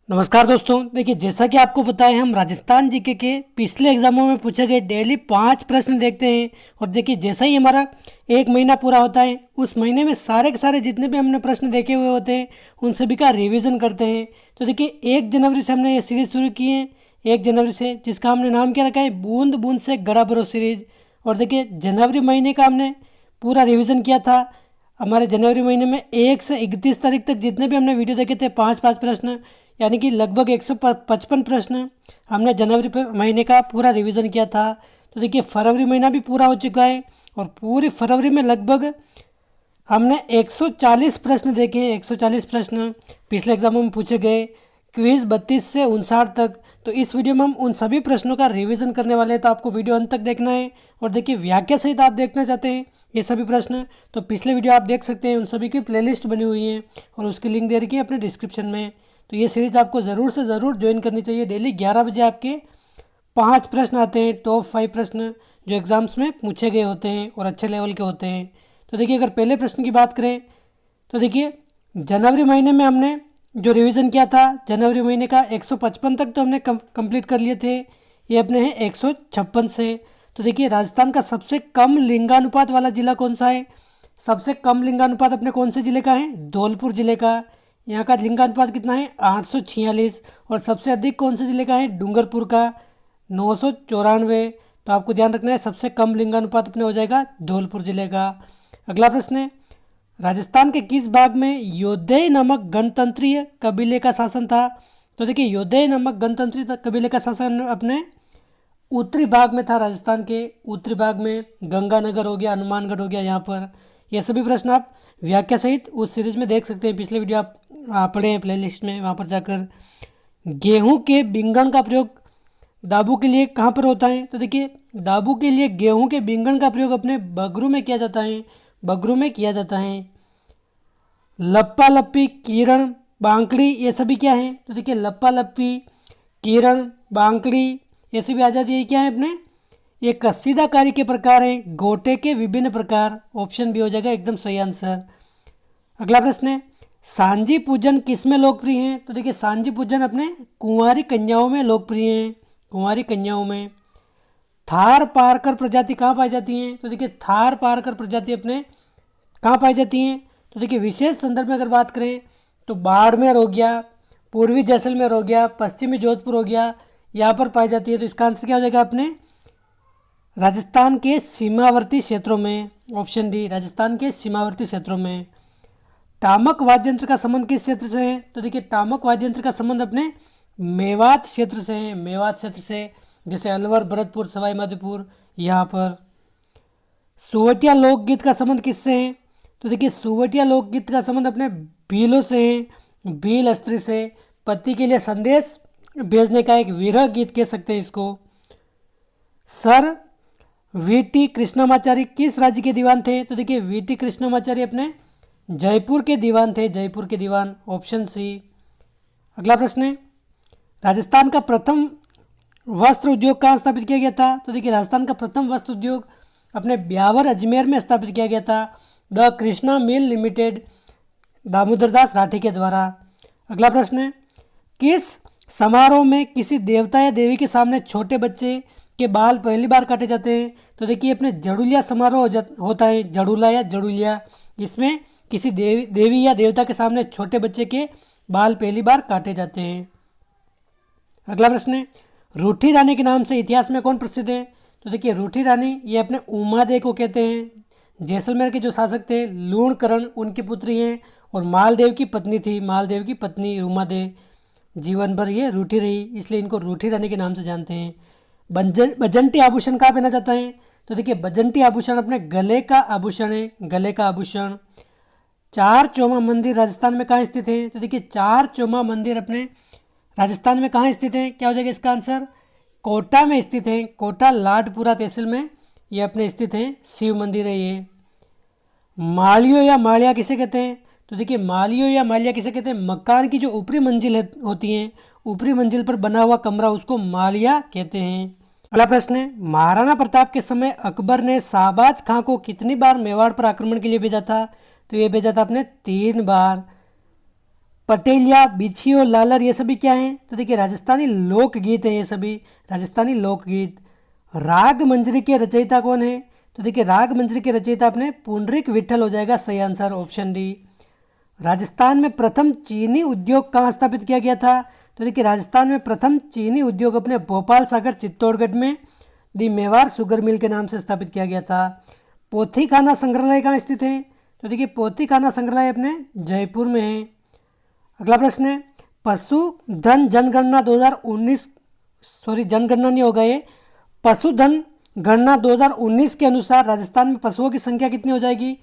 नमस्कार दोस्तों। देखिए, जैसा कि आपको पता है, हम राजस्थान जीके के पिछले एग्जामों में पूछे गए डेली 5 प्रश्न देखते हैं। और देखिए, जैसा ही हमारा एक महीना पूरा होता है, उस महीने में सारे के सारे जितने भी हमने प्रश्न देखे हुए होते हैं उन सभी का रिवीजन करते हैं। तो देखिए, 1 जनवरी से हमने ये सीरीज़ शुरू की है। 1 जनवरी से, जिसका हमने नाम क्या रखा है, बूंद बूंद से गड़ा भरो सीरीज। और देखिए, जनवरी महीने का हमने पूरा रिवीजन किया था। हमारे जनवरी महीने में 1 से 31 तारीख तक जितने भी हमने वीडियो देखे थे, 5 5 प्रश्न, यानी कि लगभग 155 प्रश्न हमने जनवरी महीने का पूरा रिवीजन किया था। तो देखिए, फरवरी महीना भी पूरा हो चुका है और पूरी फरवरी में लगभग हमने 140 प्रश्न देखे हैं। 140 प्रश्न पिछले एग्जामों में पूछे गए, क्विज 32 से 59 तक। तो इस वीडियो में हम उन सभी प्रश्नों का रिवीजन करने वाले हैं, तो आपको वीडियो अंत तक देखना है। और देखिए, व्याख्या सहित आप देखना चाहते हैं ये सभी प्रश्न, तो पिछले वीडियो आप देख सकते हैं। उन सभी की प्लेलिस्ट बनी हुई है और उसकी लिंक दे रखी है अपने डिस्क्रिप्शन में। तो ये सीरीज आपको ज़रूर से ज़रूर ज्वाइन करनी चाहिए। डेली 11 बजे आपके 5 प्रश्न आते हैं, टॉप 5 प्रश्न जो एग्ज़ाम्स में पूछे गए होते हैं और अच्छे लेवल के होते हैं। तो देखिए, अगर पहले प्रश्न की बात करें तो देखिए, जनवरी महीने में हमने जो रिवीजन किया था, जनवरी महीने का 155 तक तो हमने कंप्लीट कर लिए थे। ये अपने हैं 156 से। तो देखिए, राजस्थान का सबसे कम लिंगानुपात वाला ज़िला कौन सा है? सबसे कम लिंगानुपात अपने कौन से ज़िले का है? धौलपुर ज़िले का। यहाँ का लिंगानुपात कितना है? 846। और सबसे अधिक कौन से ज़िले का है? डूंगरपुर का, 994। तो आपको ध्यान रखना है, सबसे कम लिंगानुपात अपने हो जाएगा धौलपुर ज़िले का। अगला प्रश्न है, राजस्थान के किस भाग में योद्धे नामक गणतंत्रीय कबीले का शासन था? तो देखिए, योद्धे नामक गणतंत्रीय कबीले का शासन अपने उत्तरी भाग में था। राजस्थान के उत्तरी भाग में गंगानगर हो गया, हनुमानगढ़ हो गया। यहाँ पर ये सभी प्रश्न आप व्याख्या सहित उस सीरीज में देख सकते हैं। पिछले वीडियो आप पढ़े हैं प्लेलिस्ट में, वहाँ पर जाकर। गेहूं के बिंगन का प्रयोग दाबू के लिए कहाँ पर होता है? तो देखिए, दाबू के लिए गेहूं के बिंगन का प्रयोग अपने बगरू में किया जाता है। बगरू में किया जाता है। लप्पा लप्पी, कीरण, बांकड़ी, ये सभी क्या हैं? तो देखिए, लप्पा लप्पी, कीरण, बांकड़ी, ये सभी आ जाती है क्या है अपने? ये कसीदाकारी के प्रकार हैं। गोटे के विभिन्न प्रकार, ऑप्शन बी हो जाएगा एकदम सही आंसर। अगला प्रश्न है, सांझी पूजन किस में लोकप्रिय है? तो देखिए, सांझी पूजन अपने कुंवारी कन्याओं में लोकप्रिय है। कुंवारी कन्याओं में। थार पारकर प्रजाति कहाँ पाई जाती हैं? तो देखिए, थार पारकर प्रजाति अपने कहाँ पाई जाती हैं? तो देखिए, विशेष संदर्भ में अगर बात करें तो बाड़मेर हो गया, पूर्वी जैसलमेर हो गया, पश्चिमी जोधपुर हो गया, यहाँ पर पाई जाती है। तो इसका आंसर क्या हो जाएगा अपने? राजस्थान के सीमावर्ती क्षेत्रों में, ऑप्शन डी, राजस्थान के सीमावर्ती क्षेत्रों में। टामक वाद्य यंत्र का संबंध किस क्षेत्र से है? तो देखिए, टामक वाद्य यंत्र का संबंध अपने मेवात क्षेत्र से है। मेवात क्षेत्र से, जैसे अलवर, भरतपुर, सवाई माधोपुर, यहाँ पर। सुवटिया लोकगीत का संबंध किससे है? तो देखिए, सुवटिया लोकगीत का संबंध अपने भीलों से है। भील स्त्री से। पति के लिए संदेश भेजने का एक विरह गीत कह सकते हैं इसको। सर वीटी कृष्णमाचारी किस राज्य के दीवान थे? तो देखिए, वीटी कृष्णमाचारी अपने जयपुर के दीवान थे। जयपुर के दीवान, ऑप्शन सी। अगला प्रश्न है, राजस्थान का प्रथम वस्त्र उद्योग कहाँ स्थापित किया गया था? तो देखिए, राजस्थान का प्रथम वस्त्र उद्योग अपने ब्यावर अजमेर में स्थापित किया गया था। The Krishna mill limited, Damodar Das Rathi के द्वारा। अगला प्रश्न है, किस समारोह में किसी देवता या देवी के सामने छोटे बच्चे के बाल पहली बार काटे जाते हैं? तो देखिए, अपने जड़ुलिया समारोह होता है, जड़ुला या जड़ुलिया। इसमें किसी देवी या देवता के सामने छोटे बच्चे के बाल पहली बार काटे जाते हैं। अगला प्रश्न है, रूठी रानी के नाम से इतिहास में कौन प्रसिद्ध है? तो देखिए, रूठी रानी ये अपने उमादे को कहते हैं। जैसलमेर के जो शासक थे लूणकरण, उनकी पुत्री हैं। और मालदेव की पत्नी थी, मालदेव की पत्नी उमादे। जीवन भर ये रूठी रही, इसलिए इनको रूठी रानी के नाम से जानते हैं। बजंती आभूषण कहाँ पहना जाता है? तो देखिए, बजंती आभूषण अपने गले का आभूषण है। गले का आभूषण। चार चौमा मंदिर राजस्थान में कहाँ स्थित है? तो देखिए, चार चौमा मंदिर अपने राजस्थान में कहाँ स्थित है? क्या हो जाएगा इसका आंसर? कोटा में स्थित है। कोटा लाडपुरा तहसील में ये अपने स्थित हैं। शिव मंदिर है ये। मालियो या मालिया किसे कहते हैं? तो देखिए, मालियो या मालिया किसे कहते हैं? मकान की जो ऊपरी मंजिल होती हैं, ऊपरी मंजिल पर बना हुआ कमरा, उसको मालिया कहते हैं। अगला प्रश्न है, महाराणा प्रताप के समय अकबर ने शाहबाज खां को कितनी बार मेवाड़ पर आक्रमण के लिए भेजा था? तो ये भेजा था अपने 3 बार। पटेलिया, बिछियो, लालर ये सभी क्या हैं? तो देखिए राजस्थानी लोकगीत हैं ये सभी, राजस्थानी लोकगीत। राग मंजरी के रचयिता कौन है? तो देखिए राग मंजरी के रचयिता अपने पुंडरीक विठल हो जाएगा सही आंसर ऑप्शन डी। राजस्थान में प्रथम चीनी उद्योग कहाँ स्थापित किया गया था? तो देखिए राजस्थान में प्रथम चीनी उद्योग अपने भोपाल सागर चित्तौड़गढ़ में दी मेवाड़ शुगर मिल के नाम से स्थापित किया गया था। पोथी खाना संग्रहालय कहाँ स्थित है? तो देखिए पोथी खाना संग्रहालय अपने जयपुर में है। अगला प्रश्न है पशुधन जनगणना 2019, सॉरी जनगणना नहीं होगा ये, पशुधन गणना 2019 के अनुसार राजस्थान में पशुओं की संख्या कितनी हो जाएगी?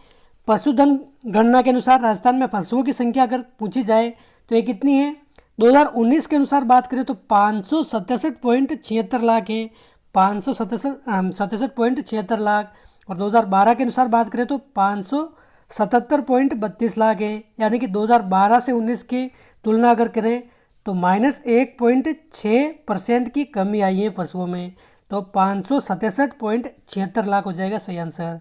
पशुधन गणना के अनुसार राजस्थान में पशुओं की संख्या अगर पूछी जाए तो ये कितनी है? 2019 के अनुसार बात करें तो 567.76 लाख है, 567.76 लाख। और 2012 के अनुसार बात करें तो 577.32 लाख है, यानी कि 2012 से 19 की तुलना अगर करें तो -1.6% की कमी आई है पशुओं में, तो 567.76 लाख हो जाएगा सही आंसर।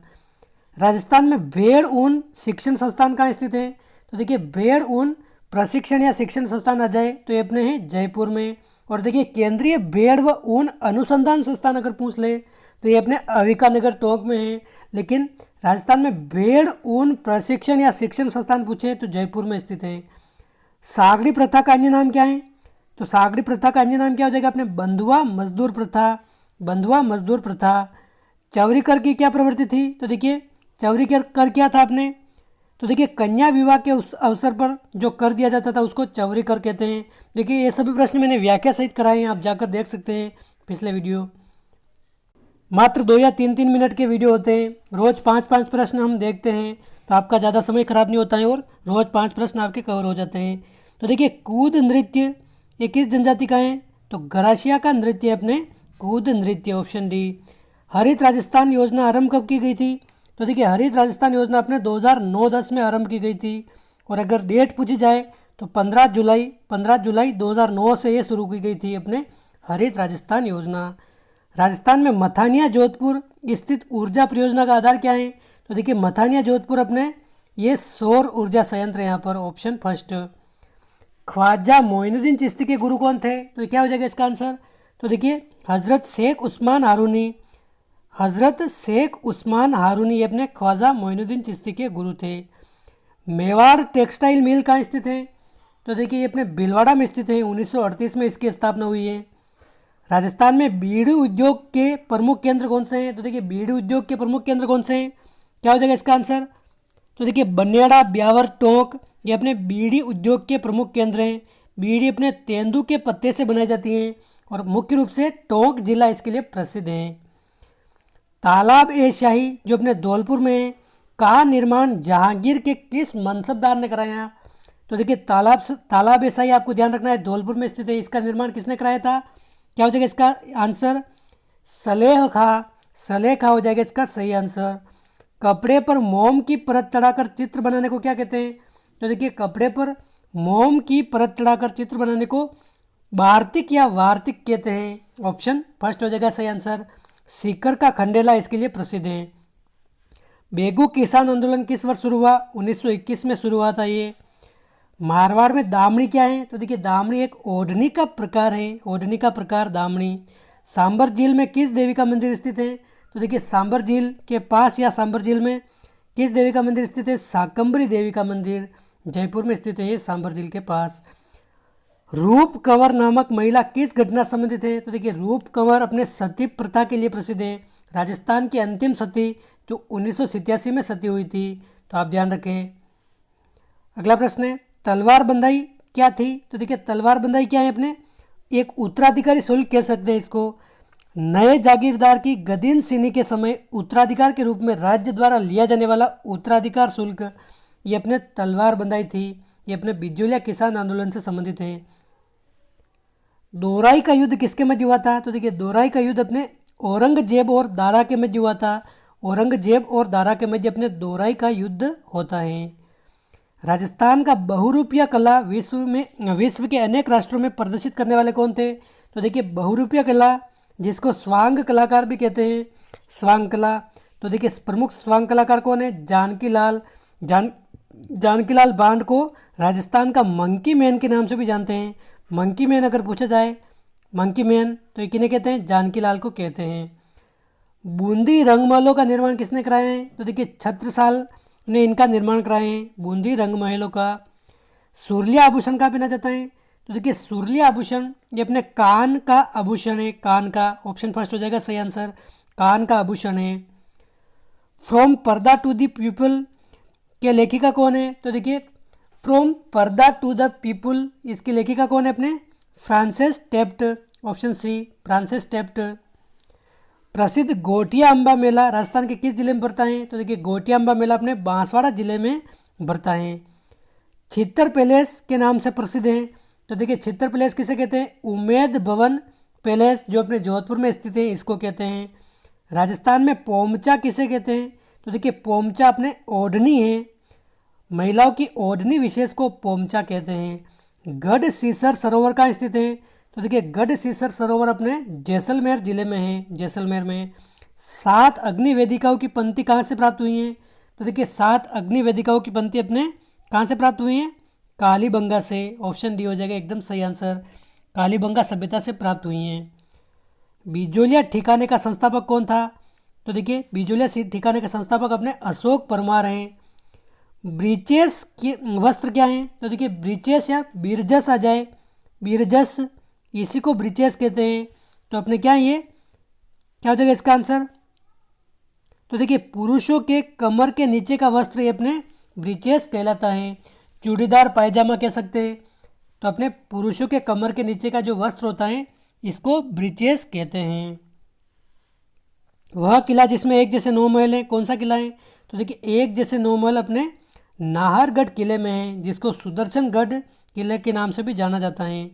राजस्थान में भेड़ ऊन शिक्षण संस्थान कहाँ स्थित है? तो देखिए भेड़ ऊन प्रशिक्षण या शिक्षण संस्थान आ जाए तो ये अपने हैं जयपुर में। और देखिए केंद्रीय भेड़ व ऊन अनुसंधान संस्थान अगर पूछ ले तो ये अपने अविकानगर टोंक में है। लेकिन राजस्थान में भेड़ ऊन प्रशिक्षण या शिक्षण संस्थान पूछे तो जयपुर में स्थित है। सागड़ी प्रथा का अन्य नाम क्या है? तो सागड़ी प्रथा का अन्य नाम क्या हो जाएगा अपने? बंधुआ मजदूर प्रथा, बंधुआ मजदूर प्रथा। चौरी कर की क्या प्रवृत्ति थी? तो देखिए चौरी कर क्या था आपने? तो देखिए कन्या विवाह के उस अवसर पर जो कर दिया जाता था उसको चौरी कर कहते हैं। देखिए ये सभी प्रश्न मैंने व्याख्या सहित कराए हैं, आप जाकर देख सकते हैं पिछले वीडियो। मात्र 2 या 3 मिनट के वीडियो होते हैं, रोज़ 5 प्रश्न हम देखते हैं, तो आपका ज़्यादा समय खराब नहीं होता है और रोज़ 5 प्रश्न आपके कवर हो जाते हैं। तो देखिए कूद नृत्य ये किस जनजाति का है? तो गरासिया का नृत्य अपने कूद नृत्य, ऑप्शन डी। हरित राजस्थान योजना आरंभ कब की गई थी? तो देखिए हरित राजस्थान योजना अपने 2009-10 में आरंभ की गई थी। और अगर डेट पूछी जाए तो 15 जुलाई 2009 से ये शुरू की गई थी अपने हरित राजस्थान योजना। राजस्थान में मथानिया जोधपुर स्थित ऊर्जा परियोजना का आधार क्या है? तो देखिए मथानिया जोधपुर अपने ये सौर ऊर्जा संयंत्र यहाँ पर, ऑप्शन फर्स्ट। ख्वाजा मोइनुद्दीन चिश्ती के गुरु कौन थे? तो क्या हो जाएगा इसका आंसर? तो देखिए हजरत शेख उस्मान हारूनी, हजरत शेख उस्मान हारूनी ये अपने ख्वाजा मोइनुद्दीन चिश्ती के गुरु थे। मेवाड़ टेक्सटाइल मिल कहाँ स्थित है? तो देखिए ये अपने भीलवाड़ा में स्थित है, 1938 में इसकी स्थापना हुई है। राजस्थान में बीड़ी उद्योग के प्रमुख केंद्र कौन से हैं? तो देखिए बीड़ी उद्योग के प्रमुख केंद्र कौन से हैं? क्या हो जाएगा इसका आंसर? तो देखिए बनियाड़ा, ब्यावर, टोंक ये अपने बीड़ी उद्योग के प्रमुख केंद्र हैं। बीड़ी अपने तेंदू के पत्ते से बनाई जाती हैं और मुख्य रूप से टोंक जिला इसके लिए प्रसिद्ध है। तालाब ए शाही जो अपने धौलपुर में है का निर्माण जहांगीर के किस मनसबदार ने कराया? तो देखिए तालाब ए शाही आपको ध्यान रखना है धौलपुर में स्थित है, इसका निर्माण किसने कराया था? क्या हो जाएगा इसका आंसर? सलेह खा हो जाएगा इसका सही आंसर। कपड़े पर मोम की परत चढ़ाकर चित्र बनाने को क्या कहते हैं? तो देखिए कपड़े पर मोम की परत चढ़ाकर चित्र बनाने को वार्तिक या वार्तिक कहते हैं, ऑप्शन फर्स्ट हो जाएगा सही आंसर। सीकर का खंडेला इसके लिए प्रसिद्ध है। बेगू किसान आंदोलन किस वर्ष शुरू हुआ? 1921 में शुरू हुआ था ये। मारवाड़ में दामनी क्या है? तो देखिए दामनी एक ओढ़नी का प्रकार है, ओढ़नी का प्रकार दामनी। सांबर झील में किस देवी का मंदिर स्थित है? तो देखिए सांबर झील के पास या सांबर झील में किस देवी का मंदिर स्थित है? शाकंभरी देवी का मंदिर जयपुर में स्थित है ये सांबर झील के पास। रूप कंवर नामक महिला किस घटना से संबंधित है? तो देखिए रूप कंवर अपने सती प्रथा के लिए प्रसिद्ध है, राजस्थान की अंतिम सती जो 1987 में सती हुई थी, तो आप ध्यान रखें। अगला प्रश्न है तलवार बंदाई क्या थी? तो देखिए तलवार बंदाई क्या है? अपने एक उत्तराधिकारी शुल्क कह सकते हैं इसको। नए जागीरदार की गदीनशीनी के समय उत्तराधिकार के रूप में राज्य द्वारा लिया जाने वाला उत्तराधिकार शुल्क ये अपने तलवार बंदाई थी, ये अपने बिजोलिया किसान आंदोलन से संबंधित है। दोराई का युद्ध किसके मध्य हुआ था? तो देखिए दोराई का युद्ध अपने औरंगजेब और दारा के मध्य हुआ था, औरंगजेब और दारा के मध्य अपने दोराई का युद्ध होता है। राजस्थान का बहुरूपिया कला विश्व के अनेक राष्ट्रों में प्रदर्शित करने वाले कौन थे? तो देखिए बहुरूपिया कला जिसको स्वांग कलाकार भी कहते हैं, स्वांग कला। तो देखिए प्रमुख स्वांग कलाकार कौन है? जानकीलाल बांध को राजस्थान का मंकी मैन के नाम से भी जानते हैं। मंकी मैन अगर पूछा जाए, मंकी मैन, तो ये किन्हें कहते हैं? जानकीलाल को कहते हैं। बूंदी रंगमहलों का निर्माण किसने कराया है? तो देखिए छत्रसाल ने इनका निर्माण कराए हैं, बूंदी रंगमहलों का। सुरलिया आभूषण कहाँ पहना जाता है? तो देखिए सुरलिया आभूषण ये अपने कान का आभूषण है, कान का। ऑप्शन फर्स्ट हो जाएगा सही आंसर, कान का आभूषण है। फ्रॉम पर्दा टू द पीपल के लेखिका कौन है? तो देखिए फ्रॉम पर्दा टू द पीपल इसकी लेखिका कौन है? अपने फ्रांसेस टेप्ट। ऑप्शन सी, फ्रांसेस टेप्ट। प्रसिद्ध गोटिया अम्बा मेला राजस्थान के किस जिले में पड़ता है? तो देखिए गोटिया अम्बा मेला अपने बांसवाड़ा जिले में पड़ता है। छित्तर पैलेस के नाम से प्रसिद्ध है। तो देखिए छित्तर पैलेस किसे कहते हैं? उमेद भवन पैलेस जो अपने जोधपुर में स्थित है, इसको कहते हैं। राजस्थान में पोमचा किसे कहते हैं? तो देखिए पोमचा अपने ओढ़नी है, महिलाओं की ओढ़नी विशेष को पोमचा कहते हैं। गढ़ सीसर सरोवर कहाँ स्थित है? तो देखिए गढ़ सीसर सरोवर अपने जैसलमेर जिले में है, जैसलमेर में। 7 अग्नि वेदिकाओं की पंक्ति कहाँ से प्राप्त हुई है? तो देखिए 7 अग्नि वेदिकाओं की पंक्ति अपने कहाँ से प्राप्त हुई है? कालीबंगा से। ऑप्शन डी हो जाएगा एकदम सही आंसर, कालीबंगा सभ्यता से प्राप्त हुई हैं। बिजोलिया ठिकाने का संस्थापक कौन था? तो देखिए बिजोलिया ठिकाने का संस्थापक अपने अशोक परमार हैं। ब्रीचेस के वस्त्र क्या हैं? तो देखिए ब्रीचेस या बीरजस आ जाए, बीरजस, इसी को ब्रीचेस कहते हैं। तो अपने क्या है, ये क्या हो जाएगा इसका आंसर? तो देखिए पुरुषों के कमर के नीचे का वस्त्र ये अपने ब्रीचेस कहलाता है। चूड़ीदार पायजामा कह सकते हैं। तो अपने पुरुषों के कमर के नीचे का जो वस्त्र होता है इसको ब्रीचेस कहते हैं। वह किला जिसमें एक जैसे 9 महल हैं, कौन सा किला है? तो देखिए एक जैसे 9 महल अपने नाहरगढ़ किले में है, जिसको सुदर्शनगढ़ किले के नाम से भी जाना जाता है।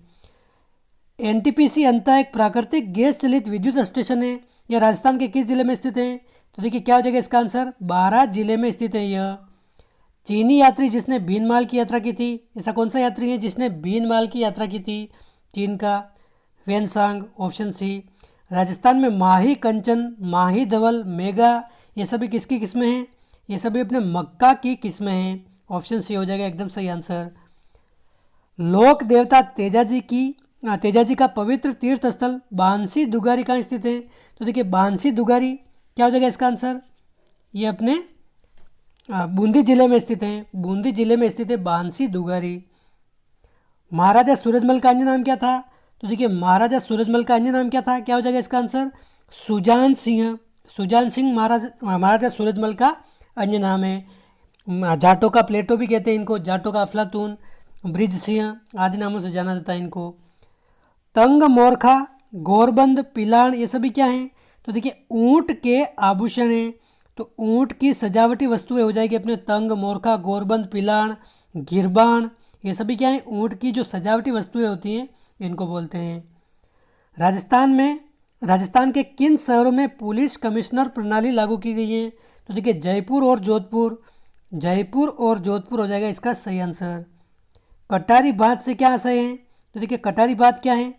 एनटीपीसी अंता एक प्राकृतिक गैस चलित विद्युत स्टेशन है, यह राजस्थान के किस जिले में स्थित है? तो देखिए क्या हो जाएगा इसका आंसर? 12 जिले में स्थित है यह। चीनी यात्री जिसने भीनमाल की यात्रा की थी, ऐसा कौन सा यात्री है जिसने भीनमाल की यात्रा की थी? चीन का वेनसांग। Option C. राजस्थान में माही कंचन, माही धवल, मेगा, ये सभी किसकी किस्में हैं? ये सभी अपने मक्का की किस्में हैं। ऑप्शन सी हो जाएगा एकदम सही आंसर। लोक देवता तेजाजी का पवित्र तीर्थ स्थल बांसी दुगारी कहाँ स्थित है? तो देखिए बांसी दुगारी क्या हो जाएगा इसका आंसर? ये अपने बूंदी जिले में स्थित है, बूंदी जिले में स्थित है बांसी दुगारी। महाराजा सूरजमल का अन्य नाम क्या था? तो देखिए महाराजा सूरजमल का अन्य नाम क्या था? क्या हो जाएगा इसका आंसर? सुजान सिंह। सुजान सिंह महाराजा सूरजमल का अन्य नाम है। जाटों का प्लेटो भी कहते हैं इनको, जाटों का अफलातून, ब्रिज सिंह आदि नामों से जाना जाता है इनको। तंग मोरखा, गोरबंद, पिलान, ये सभी क्या हैं? तो देखिए ऊंट के आभूषण हैं। तो ऊंट की सजावटी वस्तुएं हो जाएगी अपने तंग, मोरखा, गोरबंद, पिलान, गिरबान, ये सभी क्या हैं? ऊंट की जो सजावटी वस्तुएं होती हैं इनको बोलते हैं। राजस्थान के किन शहरों में पुलिस कमिश्नर प्रणाली लागू की गई है? तो देखिए जयपुर और जोधपुर, जयपुर और जोधपुर हो जाएगा इसका सही आंसर। कटारी बात से क्या आशय है? तो देखिए कटारी बात क्या है?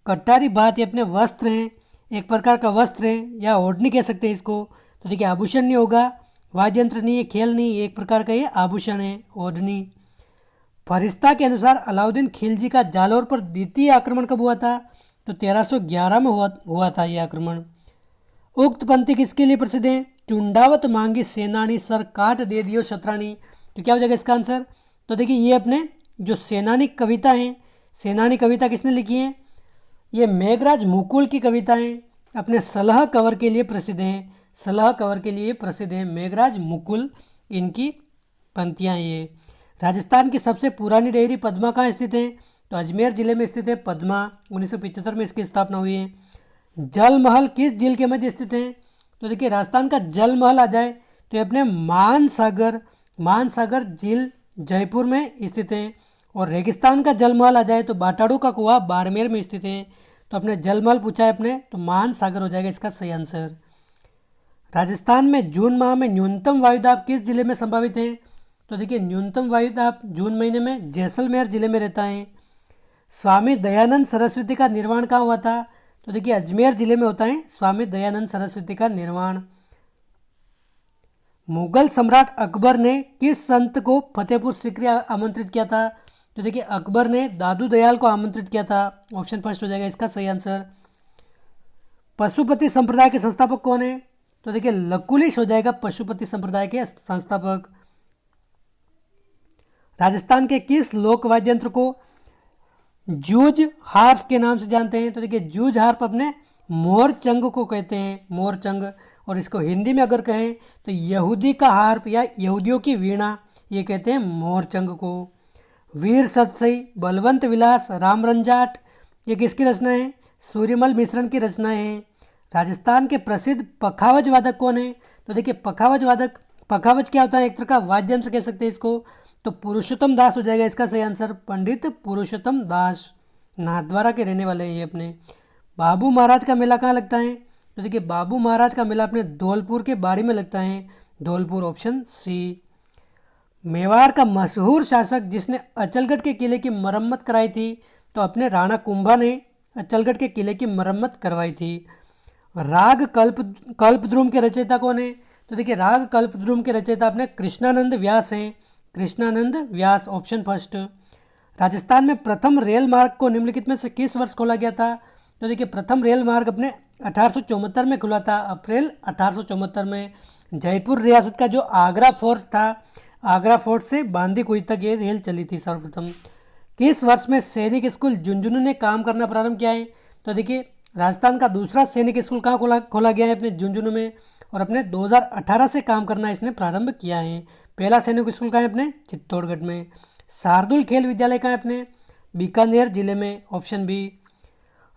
कटारी बात ये अपने वस्त्र हैं, एक प्रकार का वस्त्र है या ओढ़नी कह सकते हैं इसको। तो देखिए आभूषण नहीं होगा, वाद्य यंत्र नहीं है, खेल नहीं, एक प्रकार का ये आभूषण है, ओढ़नी। फरिश्ता के अनुसार अलाउद्दीन खिलजी का जालौर पर द्वितीय आक्रमण कब हुआ था? तो 1311 में हुआ था ये आक्रमण। उक्त पंक्ति किसके लिए प्रसिद्ध है? चुंडावत मांगी सेनानी सर काट दे दियो शतरानी। तो क्या हो जाएगा इसका आंसर? तो देखिए ये अपने जो सेनानी कविता है, सेनानी कविता किसने लिखी है? ये मेघराज मुकुल की कविता है, अपने सलह कवर के लिए प्रसिद्ध हैं, सलह कवर के लिए प्रसिद्ध है मेघराज मुकुल, इनकी पंक्तियाँ ये। राजस्थान की सबसे पुरानी डेयरी पद्मा कहाँ स्थित है? तो अजमेर जिले में स्थित है पद्मा, 1975 में इसकी स्थापना हुई है। जल महल किस झील के मध्य स्थित है? तो देखिए राजस्थान का जल महल आ जाए तो ये अपने मानसागर झील जयपुर में स्थित है। और रेगिस्तान का जल महल आ जाए तो बाटाड़ू का कुआं बाड़मेर में स्थित है। तो अपने जल महल पूछा है अपने, तो मानसागर हो जाएगा इसका सही आंसर। राजस्थान में जून माह में न्यूनतम वायुदाब किस जिले में संभावित है? तो देखिए न्यूनतम वायुदाब जून महीने में जैसलमेर जिले में रहता है। स्वामी दयानंद सरस्वती का निर्माण कहाँ हुआ था? तो देखिए अजमेर जिले में होता है स्वामी दयानंद सरस्वती का निर्माण। मुगल सम्राट अकबर ने किस संत को फतेहपुर सीकरी आमंत्रित किया था? तो देखिए अकबर ने दादू दयाल को आमंत्रित किया था। ऑप्शन फर्स्ट हो जाएगा इसका सही आंसर। पशुपति संप्रदाय के संस्थापक कौन है? तो देखिए लकुलिश हो जाएगा पशुपति संप्रदाय के संस्थापक। राजस्थान के किस लोक वाद्य यंत्र को जूझ हार्प के नाम से जानते हैं? तो देखिए जूझ हार्प अपने मोरचंग को कहते हैं, मोरचंग। और इसको हिंदी में अगर कहें तो यहूदी का हार्प या यहूदियों की वीणा, ये कहते हैं मोरचंग को। वीर सतसई, बलवंत विलास, रामरंजाट, ये किसकी रचना है? सूर्यमल मिश्रण की रचनाएं हैं। राजस्थान के प्रसिद्ध पखावज वादक कौन है? तो देखिए पखावज वादक, पखावज क्या होता है? एक तरह का वाद्य यंत्र कह सकते हैं इसको। तो पुरुषोत्तम दास हो जाएगा इसका सही आंसर। पंडित पुरुषोत्तम दास नाथद्वारा के रहने वाले हैं ये अपने। बाबू महाराज का मेला कहाँ लगता है? तो देखिए बाबू महाराज का मेला अपने धौलपुर के बाड़ी में लगता है, धौलपुर, ऑप्शन सी। मेवाड़ का मशहूर शासक जिसने अचलगढ़ के किले की मरम्मत कराई थी? तो अपने राणा कुंभा ने अचलगढ़ के किले की मरम्मत करवाई थी। राग कल्पद्रुम के रचयिता कौन है? तो देखिए राग कल्पद्रुम के रचयिता अपने कृष्णानंद व्यास हैं, कृष्णानंद व्यास, ऑप्शन फर्स्ट। राजस्थान में प्रथम रेल मार्ग को निम्नलिखित में से किस वर्ष खोला गया था? तो देखिए प्रथम रेल मार्ग अपने 1874 में खुला था, अप्रैल 1874 में। जयपुर रियासत का जो आगरा फोर्ट था, आगरा फोर्ट से बांदीकुई तक ये रेल चली थी सर्वप्रथम। किस वर्ष में सैनिक स्कूल झुंझुनू ने काम करना प्रारंभ किया है? तो देखिए राजस्थान का दूसरा सैनिक स्कूल कहाँ खोला गया है? अपने झुंझुनू में। और अपने 2018 से काम करना इसने प्रारंभ किया है। पहला सैनिक स्कूल कहाँ है? अपने चित्तौड़गढ़ में। शार्दुल खेल विद्यालय कहाँ है? अपने बीकानेर जिले में, ऑप्शन बी।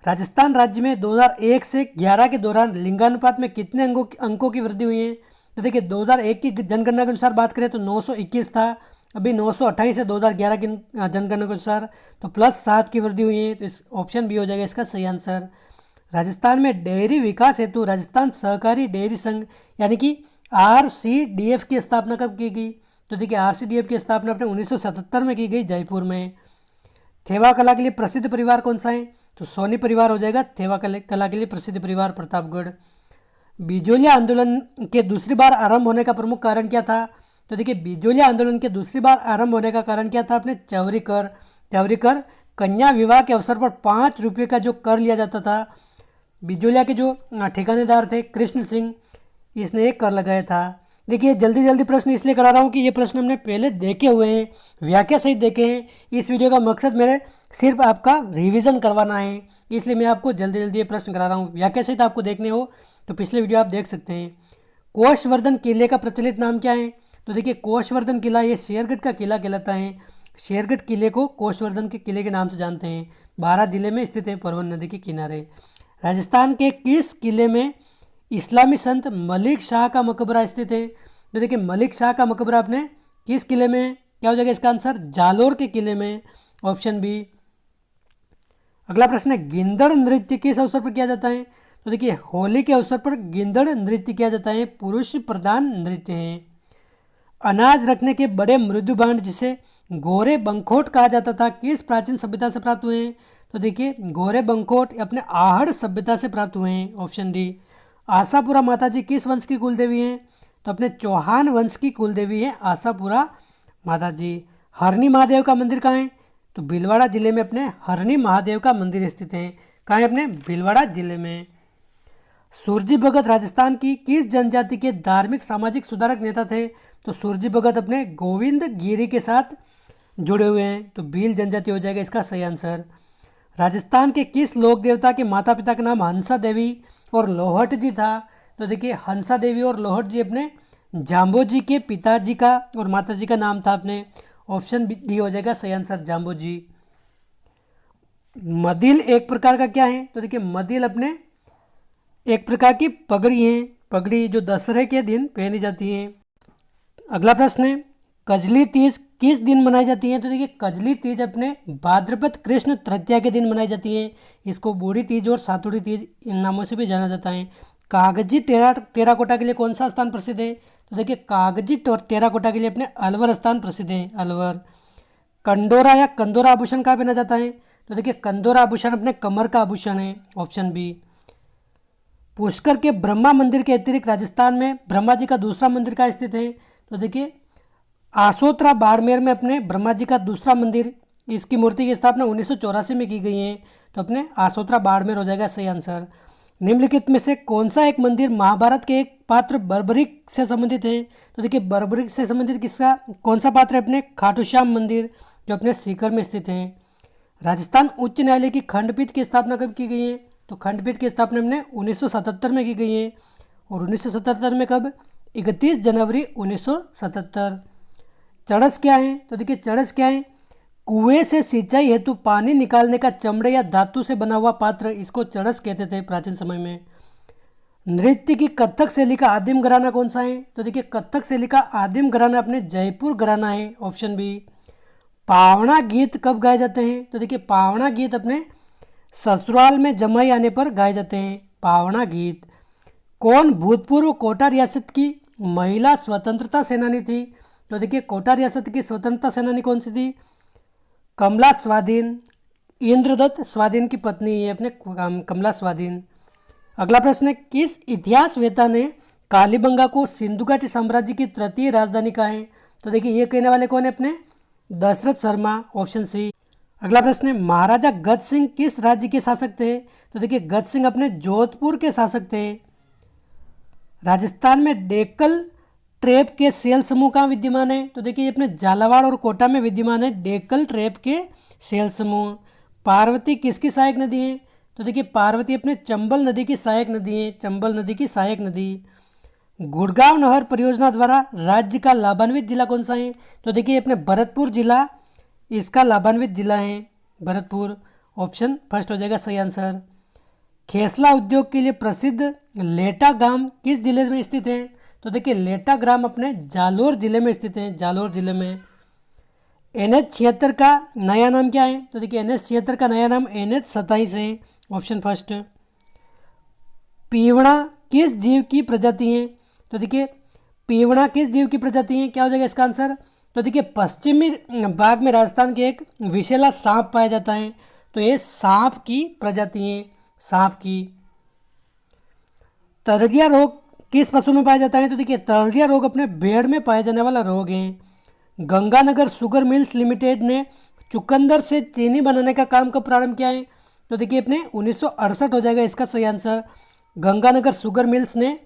राजस्थान राज्य में 2001 से 11 के दौरान लिंगानुपात में कितने अंकों की वृद्धि हुई है? तो देखिए 2001 की जनगणना के अनुसार बात करें तो 921 था, अभी 928 है 2011 की जनगणना के अनुसार, तो +7 की वृद्धि हुई है। तो इस ऑप्शन बी हो जाएगा इसका सही आंसर। राजस्थान में डेयरी विकास हेतु राजस्थान सहकारी डेयरी संघ यानी कि RCDF की स्थापना कब की गई? तो देखिए RCDF की स्थापना अपने 1977 में की गई, जयपुर में। थेवा कला के लिए प्रसिद्ध परिवार कौन सा है? तो सोनी परिवार हो जाएगा थेवा कला के लिए प्रसिद्ध परिवार, प्रतापगढ़। बिजोलिया आंदोलन के दूसरी बार आरंभ होने का प्रमुख कारण क्या था? तो देखिए बिजोलिया आंदोलन के दूसरी बार आरंभ होने का कारण क्या था? अपने चौरी कर कन्या विवाह के अवसर पर 5 रुपये का जो कर लिया जाता था, बिजोलिया के जो ठिकानेदार थे कृष्ण सिंह, इसने एक कर लगाया था। देखिए जल्दी जल्दी प्रश्न इसलिए करा रहा हूँ कि ये प्रश्न हमने पहले देखे हुए हैं, व्याख्या सहित देखे हैं। इस वीडियो का मकसद मेरे सिर्फ आपका रिवीजन करवाना है, इसलिए मैं आपको जल्दी जल्दी ये प्रश्न करा रहा हूँ। व्याख्या सहित आपको देखने हो तो पिछले वीडियो आप देख सकते हैं। कोषवर्धन किले का प्रचलित नाम क्या है? तो देखिए कोषवर्धन किला ये शेरगढ़ का किला कहलाता है। शेरगढ़ किले को कोषवर्धन के किले के नाम से जानते हैं। 12 जिले में स्थित है, परवन नदी के किनारे। राजस्थान के किस किले में इस्लामी संत मलिक शाह का मकबरा स्थित है? तो देखिए मलिक शाह का मकबरा अपने किस किले में है? क्या हो जाएगा इसका आंसर? जालोर के किले में, ऑप्शन बी। अगला प्रश्न है गिंदड़ नृत्य किस अवसर पर किया जाता है? तो देखिए होली के अवसर पर गिंदड़ नृत्य किया जाता है, पुरुष प्रधान नृत्य है। अनाज रखने के बड़े मृदु बांध जिसे गोरे बंखोट कहा जाता था किस प्राचीन सभ्यता से प्राप्त हुए हैं? तो देखिए गोरे बंखोट अपने आहड़ सभ्यता से प्राप्त हुए हैं, ऑप्शन डी। आशापुरा माता जी किस वंश की कुलदेवी हैं? तो अपने चौहान वंश की कुलदेवी है आशापुरा माता जी। हरनी महादेव का मंदिर कहाँ है? तो भीलवाड़ा जिले में अपने हरनी महादेव का मंदिर स्थित है। कहाँ है? अपने भीलवाड़ा जिले में। सुरजी भगत राजस्थान की किस जनजाति के धार्मिक सामाजिक सुधारक नेता थे? तो सुरजी भगत अपने गोविंद गिरी के साथ जुड़े हुए हैं, तो भील जनजाति हो जाएगा इसका सही आंसर। राजस्थान के किस लोक देवता के माता पिता का नाम हंसा देवी और लोहट जी था? तो देखिए हंसा देवी और लोहट जी अपने जाम्बो जी के पिताजी का और माता जी का नाम था अपने, ऑप्शन डी हो जाएगा सही आंसर, जाम्बो जी। मदिल एक प्रकार का क्या है? तो देखिए मदिल अपने एक प्रकार की पगड़ी है, पगड़ी जो दशहरे के दिन पहनी जाती है। अगला प्रश्न है कजली तीज किस दिन मनाई जाती है? तो देखिए कजली तीज अपने भाद्रपद कृष्ण तृतीया के दिन मनाई जाती है। इसको बूढ़ी तीज और सातुड़ी तीज इन नामों से भी जाना जाता है। कागजी टेराकोटा के लिए कौन सा स्थान प्रसिद्ध है? तो देखिए कागजी टेराकोटा के लिए अपने अलवर स्थान प्रसिद्ध है, अलवर। कंडोरा या कंदोरा आभूषण कहाँ पहना जाता है? तो देखिए कंदोरा आभूषण अपने कमर का आभूषण है, ऑप्शन बी। पुष्कर के ब्रह्मा मंदिर के अतिरिक्त राजस्थान में ब्रह्मा जी का दूसरा मंदिर कहाँ स्थित है? तो देखिए आसोत्रा बाड़मेर में अपने ब्रह्मा जी का दूसरा मंदिर, इसकी मूर्ति की स्थापना 1984 में की गई है। तो अपने आसोत्रा बाड़मेर हो जाएगा सही आंसर। निम्नलिखित में से कौन सा एक मंदिर महाभारत के एक पात्र बर्बरिक से संबंधित है? तो देखिए बर्बरिक से संबंधित किसका कौन सा पात्र है? अपने खाटू श्याम मंदिर जो अपने सीकर में स्थित है। राजस्थान उच्च न्यायालय की खंडपीठ की स्थापना कब की गई है? तो खंडपीठ की स्थापना हमने 1977 में की गई है। और 1977 में कब? 31 जनवरी 1977। चड़स क्या है? तो देखिए चड़स क्या है? कुएं से सिंचाई हेतु पानी निकालने का चमड़े या धातु से बना हुआ पात्र, इसको चड़स कहते थे प्राचीन समय में। नृत्य की कथक शैली का आदिम घराना कौन सा है? तो देखिए कथक शैली का आदिम घराना अपने जयपुर घराना है, ऑप्शन बी। पावना गीत कब गाए जाते हैं? तो देखिए पावना गीत अपने ससुराल में जमाई आने पर गाए जाते हैं, पावना गीत। कौन भूतपूर्व कोटा रियासत की महिला स्वतंत्रता सेनानी थी? तो देखिए कोटा रियासत की स्वतंत्रता सेनानी कौन सी थी? कमला स्वाधीन। इंद्रदत्त स्वाधीन की पत्नी है अपने कमला स्वाधीन। अगला प्रश्न है, किस इतिहासवेत्ता ने कालीबंगा को सिंधु घाटी साम्राज्य की तृतीय राजधानी कहा है? तो देखिए ये कहने वाले कौन है? अपने दशरथ शर्मा, ऑप्शन सी। अगला प्रश्न है, महाराजा गज सिंह किस राज्य के शासक थे? तो देखिए गज सिंह अपने जोधपुर के शासक थे। राजस्थान में डेक्कन ट्रैप के सेल समूह कहाँ विद्यमान है? तो देखिए ये अपने झालावाड़ और कोटा में विद्यमान है डेक्कन ट्रैप के सेल समूह। पार्वती किसकी सहायक नदी है? तो देखिए पार्वती अपने चंबल नदी की सहायक नदी है, चंबल नदी की सहायक नदी। गुड़गांव नहर परियोजना द्वारा राज्य का लाभान्वित जिला कौन सा है? तो देखिए अपने भरतपुर जिला इसका लाभान्वित जिला है, भरतपुर, ऑप्शन फर्स्ट हो जाएगा सही आंसर। खेसला उद्योग के लिए प्रसिद्ध लेटा ग्राम किस जिले में स्थित है? तो देखिए लेटा ग्राम अपने जालोर जिले में स्थित है, जालोर जिले में। NH-76 का नया नाम क्या है? तो देखिए NH-76 का नया नाम NH-27 है, ऑप्शन फर्स्ट। पीवड़ा किस जीव की प्रजाति है? तो देखिए पीवड़ा किस जीव की प्रजाति है, क्या हो जाएगा इसका आंसर? तो देखिए पश्चिमी भाग में राजस्थान के एक विषैला सांप पाया जाता है, तो ये सांप की प्रजाति है, सांप की। तरलिया रोग किस पशु में पाया जाता है? तो देखिए तरलिया रोग अपने भेड़ में पाया जाने वाला रोग है। गंगानगर शुगर मिल्स लिमिटेड ने चुकंदर से चीनी बनाने का काम कब प्रारंभ किया है? तो देखिए अपने 1968 हो जाएगा इसका सही आंसर। गंगानगर शुगर मिल्स ने,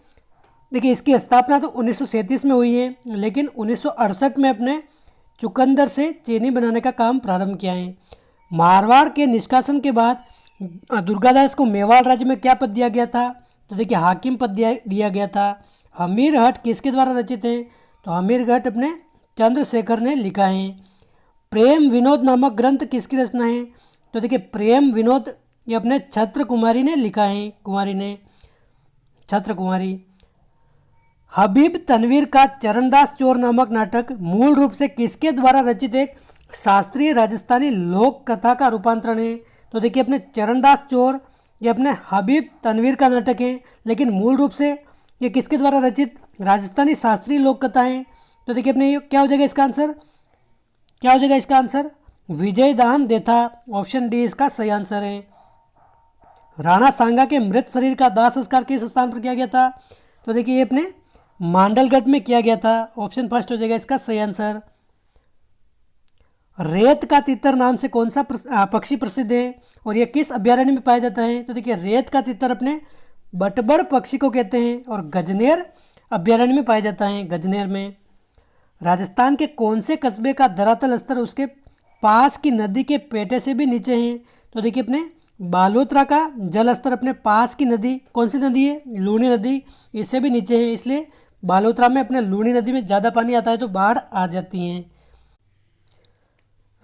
देखिए इसकी स्थापना तो 1937 में हुई है, लेकिन 1968 में अपने चुकंदर से चीनी बनाने का काम प्रारंभ किया है। मारवाड़ के निष्कासन के बाद दुर्गादास को मेवाड़ राज्य में क्या पद दिया गया था? तो देखिए हाकिम पद दिया गया था। हमीर हट किसके द्वारा रचित है? तो हमीर हट अपने चंद्रशेखर ने लिखा है। प्रेम विनोद नामक ग्रंथ किसकी रचना है? तो देखिए प्रेम विनोद ये अपने छत्र कुमारी ने लिखा है, कुमारी ने, छत्र कुमारी। हबीब तनवीर का चरणदास चोर नामक नाटक मूल रूप से किसके द्वारा रचित एक शास्त्रीय राजस्थानी लोक कथा का रूपांतरण है? तो देखिए अपने चरणदास चोर ये अपने हबीब तनवीर का नाटक है, लेकिन मूल रूप से ये किसके द्वारा रचित राजस्थानी शास्त्रीय लोक कथा है। तो देखिए अपने ये क्या हो जाएगा इसका आंसर? क्या हो जाएगा इसका answer? Vijaydan Detha, option D इसका सही आंसर है। राणा सांगा के मृत शरीर का दाह संस्कार किस स्थान पर किया गया था? तो देखिए ये अपने मांडलगढ़ में किया गया था, ऑप्शन फर्स्ट हो जाएगा इसका सही आंसर। रेत का तितर नाम से कौन सा पक्षी प्रसिद्ध है और यह किस अभ्यारण्य में पाया जाता है? तो देखिए रेत का तितर अपने बटबड़ पक्षी को कहते हैं और गजनेर अभ्यारण्य में पाया जाता है, गजनेर में। राजस्थान के कौन से कस्बे का धरातल स्तर उसके पास की नदी के पेटे से भी नीचे है? तो देखिए अपने बालोतरा का जल स्तर अपने पास की नदी, कौन सी नदी है? लूनी नदी, इससे भी नीचे है, इसलिए बालोतरा में अपने लूनी नदी में ज़्यादा पानी आता है तो बाढ़ आ जाती है।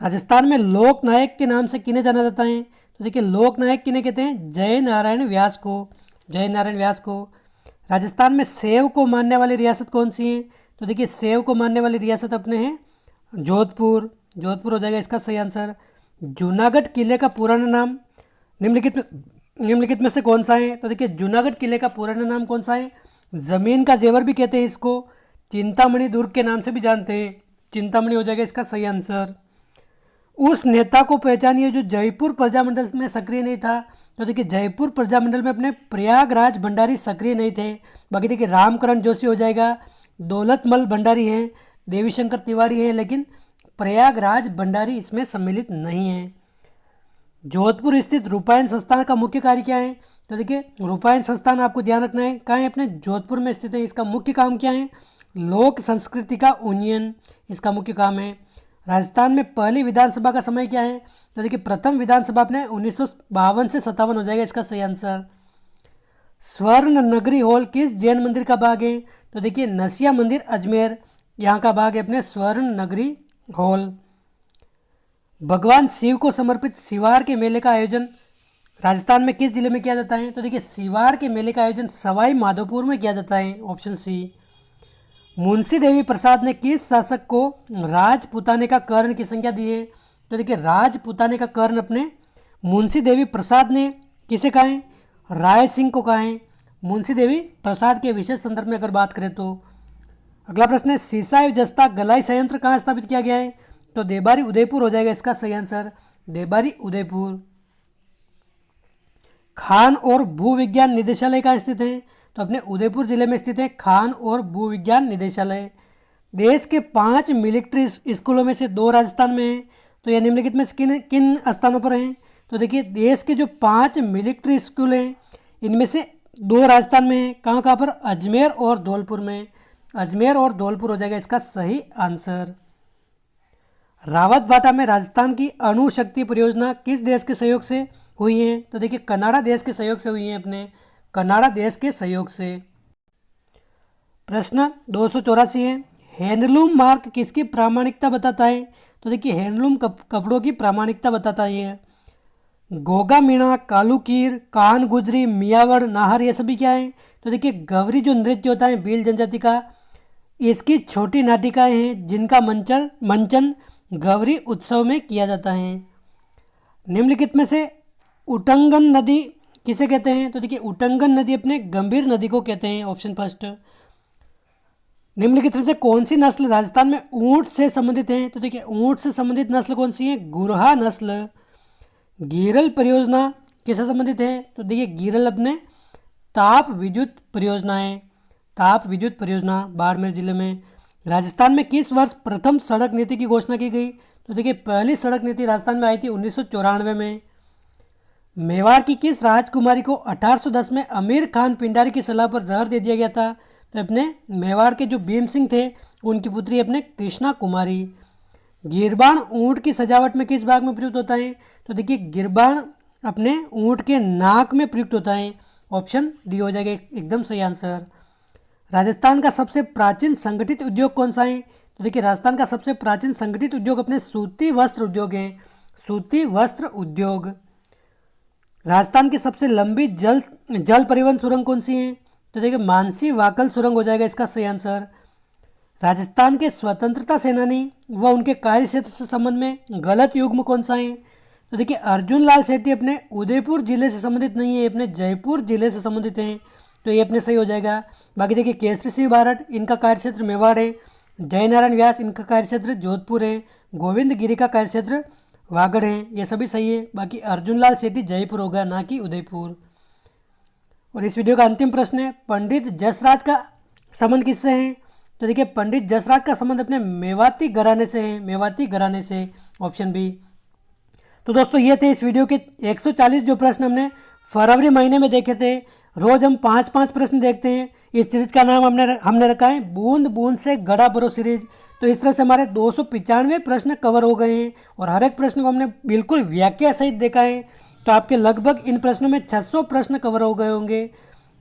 राजस्थान में लोक नायक के नाम से किन्हें जाना जाता है? तो देखिए लोक नायक किन्हें कहते हैं? जय नारायण व्यास को, जय नारायण व्यास को। राजस्थान में सेव को मानने वाली रियासत कौन सी है? तो देखिए सेव को मानने वाली रियासत अपने हैं जोधपुर, जोधपुर हो जाएगा इसका सही आंसर। जूनागढ़ किले का पुराना नाम निम्नलिखित में से कौन सा है? तो देखिए जूनागढ़ किले का पुराना नाम कौन सा है? ज़मीन का जेवर भी कहते हैं इसको, चिंतामणि दुर्ग के नाम से भी जानते हैं, चिंतामणि हो जाएगा इसका सही आंसर। उस नेता को पहचानिए जो जयपुर प्रजामंडल में सक्रिय नहीं था। तो देखिए जयपुर प्रजामंडल में अपने प्रयागराज भंडारी सक्रिय नहीं थे। बाकी देखिए रामकरण जोशी हो जाएगा, दौलतमल भंडारी हैं, देवीशंकर तिवारी हैं, लेकिन प्रयागराज भंडारी इसमें सम्मिलित नहीं है। जोधपुर स्थित रूपायन संस्थान का मुख्य कार्य क्या है? तो देखिए रूपायन संस्थान आपको ध्यान रखना है कहाँ है, अपने जोधपुर में स्थित है। इसका मुख्य काम क्या है? लोक संस्कृति का उन्नयन इसका मुख्य काम है। राजस्थान में पहली विधानसभा का समय क्या है? तो देखिए प्रथम विधानसभा अपने 1952 से 57 हो जाएगा इसका सही आंसर। स्वर्ण नगरी हॉल किस जैन मंदिर का भाग है? तो देखिए नसिया मंदिर अजमेर यहाँ का भाग है अपने स्वर्ण नगरी हॉल। भगवान शिव को समर्पित सिवार के मेले का आयोजन राजस्थान में किस जिले में किया जाता है? तो देखिए सिवार के मेले का आयोजन सवाई माधोपुर में किया जाता है, ऑप्शन सी। मुंशी देवी प्रसाद ने किस शासक को राजपुताने का कर्ण की संज्ञा दी है? तो देखिए राजपुताने का कर्ण अपने मुंशी देवी प्रसाद ने किसे कहा है? राय सिंह को कहा है। मुंशी देवी प्रसाद के विशेष संदर्भ में अगर बात करें तो। अगला प्रश्न है सीसा जस्ता गलाई संयंत्र कहाँ स्थापित किया गया है? तो देबारी उदयपुर हो जाएगा इसका सही आंसर, देबारी उदयपुर। खान और भूविज्ञान निदेशालय कहाँ स्थित है? तो अपने उदयपुर जिले में स्थित है खान और भूविज्ञान निदेशालय। देश के 5 मिलिट्री स्कूलों में से 2 राजस्थान में हैं। तो यह निम्नलिखित में से किन किन स्थानों पर हैं? तो देखिए देश के जो 5 मिलिट्री स्कूल हैं इनमें से 2 राजस्थान में हैं। कहाँ कहाँ पर? अजमेर और धौलपुर में। अजमेर और धौलपुर हो जाएगा इसका सही आंसर। रावतबाटा में राजस्थान की अणु शक्ति परियोजना किस देश के सहयोग से हुई है? तो देखिए कनाडा देश के सहयोग से हुई है, अपने कनाडा देश के सहयोग से। प्रश्न 284 है हैंडलूम मार्क किसकी प्रामाणिकता बताता है? तो देखिए हैंडलूम कपड़ों की प्रामाणिकता बताता है। गोगा मीणा, कालूकीर, कान गुजरी, मियावड़, नाहर ये सभी क्या है? तो देखिए गवरी जो नृत्य होता है भील जनजाति का, इसकी छोटी नाटिकाएं हैं जिनका मंचन गवरी उत्सव में किया जाता है। निम्नलिखित में से उटंगन नदी किसे कहते हैं? तो देखिए उटंगन नदी अपने गंभीर नदी को कहते हैं, ऑप्शन फर्स्ट। निम्नलिखित में से कौन सी नस्ल राजस्थान में ऊंट से संबंधित है? तो देखिए ऊंट से संबंधित नस्ल कौन सी है? गुरहा नस्ल। गीरल परियोजना किससे संबंधित है? तो देखिए गीरल अपने ताप विद्युत परियोजना है, ताप विद्युत परियोजना बाड़मेर जिले में। राजस्थान में किस वर्ष प्रथम सड़क नीति की घोषणा की गई? तो देखिए पहली सड़क नीति राजस्थान में आई थी 1994 में। मेवाड़ की किस राजकुमारी को 1810 में अमीर खान पिंडारी की सलाह पर जहर दे दिया गया था? तो अपने मेवाड़ के जो भीम सिंह थे उनकी पुत्री अपने कृष्णा कुमारी। गिरबाण ऊंट की सजावट में किस भाग में प्रयुक्त होता है? तो देखिए गिरबाण अपने ऊंट के नाक में प्रयुक्त होता है, ऑप्शन डी हो जाएगा एकदम सही आंसर। राजस्थान का सबसे प्राचीन संगठित उद्योग कौन सा है? तो देखिए राजस्थान का सबसे प्राचीन संगठित उद्योग अपने सूती वस्त्र उद्योग है, सूती वस्त्र उद्योग। राजस्थान की सबसे लंबी जल परिवहन सुरंग कौन सी है? तो देखिए मानसी वाकल सुरंग हो जाएगा इसका सही आंसर। राजस्थान के स्वतंत्रता सेनानी व उनके कार्य क्षेत्र से संबंध में गलत युग्म कौन सा है? तो देखिए अर्जुन लाल सेठी अपने उदयपुर जिले से संबंधित नहीं है, अपने जयपुर जिले से संबंधित हैं, तो ये अपने सही हो जाएगा। बाकी देखिए केसरी सिंह बारठ इनका कार्य क्षेत्र मेवाड़ है, जयनारायण व्यास इनका कार्य क्षेत्र जोधपुर है, गोविंद गिरी का कार्य क्षेत्र वागड़ है, ये सभी सही है। बाकी अर्जुन लाल सेठी जयपुर होगा, ना कि उदयपुर। और इस वीडियो का अंतिम प्रश्न है पंडित जसराज का संबंध किससे है? तो देखिए पंडित जसराज का संबंध अपने मेवाती घराने से है, मेवाती घराने से, ऑप्शन बी। तो दोस्तों ये थे इस वीडियो के 140 जो प्रश्न हमने फरवरी महीने में देखे थे। रोज हम 5-5 प्रश्न देखते हैं। इस सीरीज का नाम हमने रखा है बूंद बूंद से गड़ा भरो सीरीज। तो इस तरह से हमारे 295 प्रश्न कवर हो गए हैं और हर एक प्रश्न को हमने बिल्कुल व्याख्या सहित देखा है। तो आपके लगभग इन प्रश्नों में 600 प्रश्न कवर हो गए होंगे।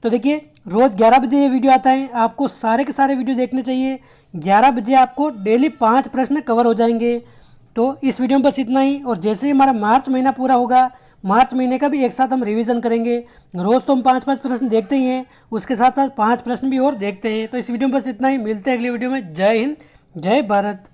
तो देखिए रोज़ 11 बजे ये वीडियो आता है, आपको सारे के सारे वीडियो देखने चाहिए। 11 बजे आपको डेली 5 प्रश्न कवर हो जाएंगे। तो इस वीडियो में बस इतना ही। और जैसे ही हमारा मार्च महीना पूरा होगा, मार्च महीने का भी एक साथ हम रिवीजन करेंगे। रोज़ तो हम 5-5 प्रश्न देखते ही हैं, उसके साथ साथ 5 प्रश्न भी और देखते हैं। तो इस वीडियो में बस इतना ही, मिलते हैं अगली वीडियो में। जय हिंद, जय भारत।